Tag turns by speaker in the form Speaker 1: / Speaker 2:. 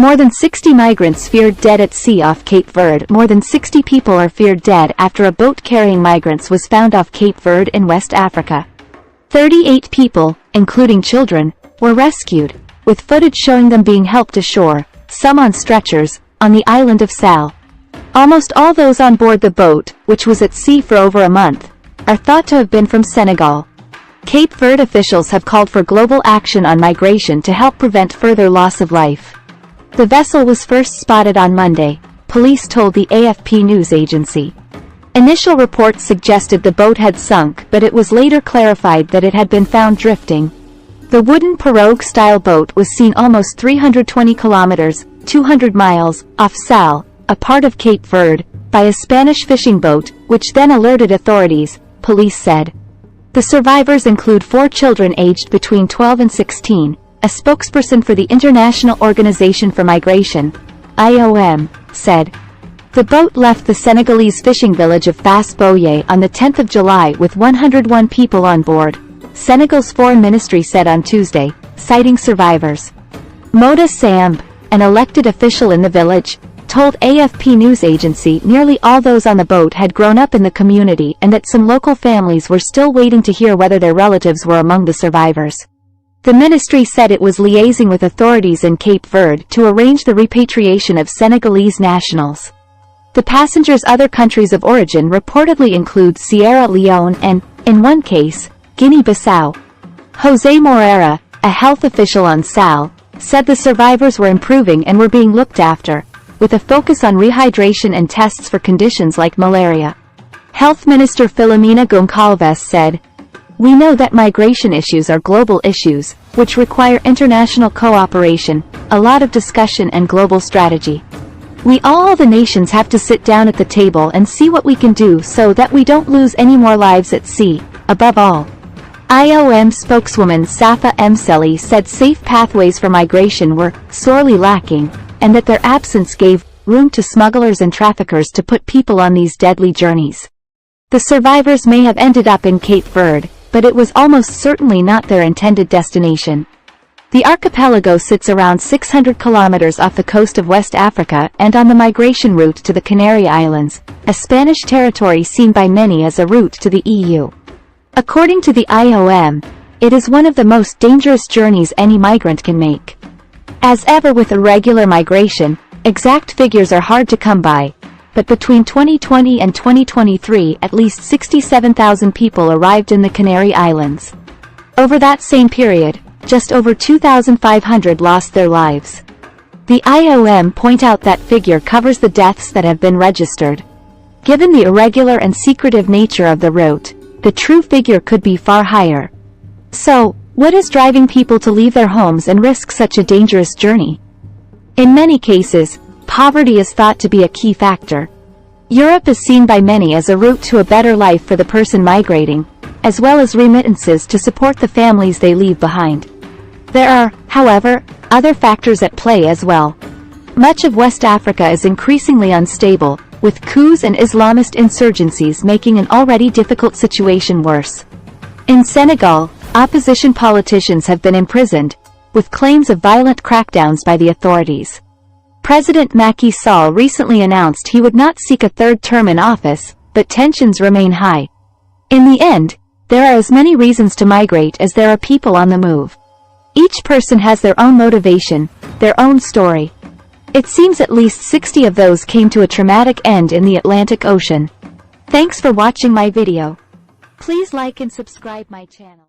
Speaker 1: More than 60 migrants feared dead at sea off Cape Verde. More than 60 people are feared dead after a boat carrying migrants was found off Cape Verde in West Africa. 38 people, including children, were rescued, with footage showing them being helped ashore, some on stretchers, on the island of Sal. Almost all those on board the boat, which was at sea for over a month, are thought to have been from Senegal. Cape Verde officials have called for global action on migration to help prevent further loss of life. The vessel was first spotted on Monday, police told the AFP news agency. Initial reports suggested the boat had sunk, but it was later clarified that it had been found drifting. The wooden pirogue-style boat was seen almost 320 kilometers, 200 miles, off Sal, a part of Cape Verde, by a Spanish fishing boat, which then alerted authorities, police said. The survivors include 4 children aged between 12 and 16, a spokesperson for the International Organization for Migration, IOM, said. The boat left the Senegalese fishing village of Fass Boye on the 10th of July with 101 people on board, Senegal's foreign ministry said on Tuesday, citing survivors. Moda Samb, an elected official in the village, told AFP news agency nearly all those on the boat had grown up in the community and that some local families were still waiting to hear whether their relatives were among the survivors. The ministry said it was liaising with authorities in Cape Verde to arrange the repatriation of Senegalese nationals. The passengers' other countries of origin reportedly include Sierra Leone and, in one case, Guinea-Bissau. Jose Moreira, a health official on Sal, said the survivors were improving and were being looked after, with a focus on rehydration and tests for conditions like malaria. Health Minister Filomena Goncalves said, "We know that migration issues are global issues, which require international cooperation, a lot of discussion and global strategy. We all the nations have to sit down at the table and see what we can do so that we don't lose any more lives at sea, above all." IOM spokeswoman Safa Mseli said safe pathways for migration were sorely lacking, and that their absence gave room to smugglers and traffickers to put people on these deadly journeys. The survivors may have ended up in Cape Verde, but it was almost certainly not their intended destination. The archipelago sits around 600 kilometers off the coast of West Africa and on the migration route to the Canary Islands, a Spanish territory seen by many as a route to the EU. According to the IOM, it is one of the most dangerous journeys any migrant can make. As ever with irregular migration, exact figures are hard to come by, but between 2020 and 2023 at least 67,000 people arrived in the Canary Islands. Over that same period, just over 2,500 lost their lives. The IOM point out that figure covers the deaths that have been registered. Given the irregular and secretive nature of the route, the true figure could be far higher. So, what is driving people to leave their homes and risk such a dangerous journey? In many cases, poverty is thought to be a key factor. Europe is seen by many as a route to a better life for the person migrating, as well as remittances to support the families they leave behind. There are, however, other factors at play as well. Much of West Africa is increasingly unstable, with coups and Islamist insurgencies making an already difficult situation worse. In Senegal, opposition politicians have been imprisoned, with claims of violent crackdowns by the authorities. President Macky Sall recently announced he would not seek a third term in office, but tensions remain high. In the end, there are as many reasons to migrate as there are people on the move. Each person has their own motivation, their own story. It seems at least 60 of those came to a traumatic end in the Atlantic Ocean. Thanks for watching my video. Please like and subscribe my channel.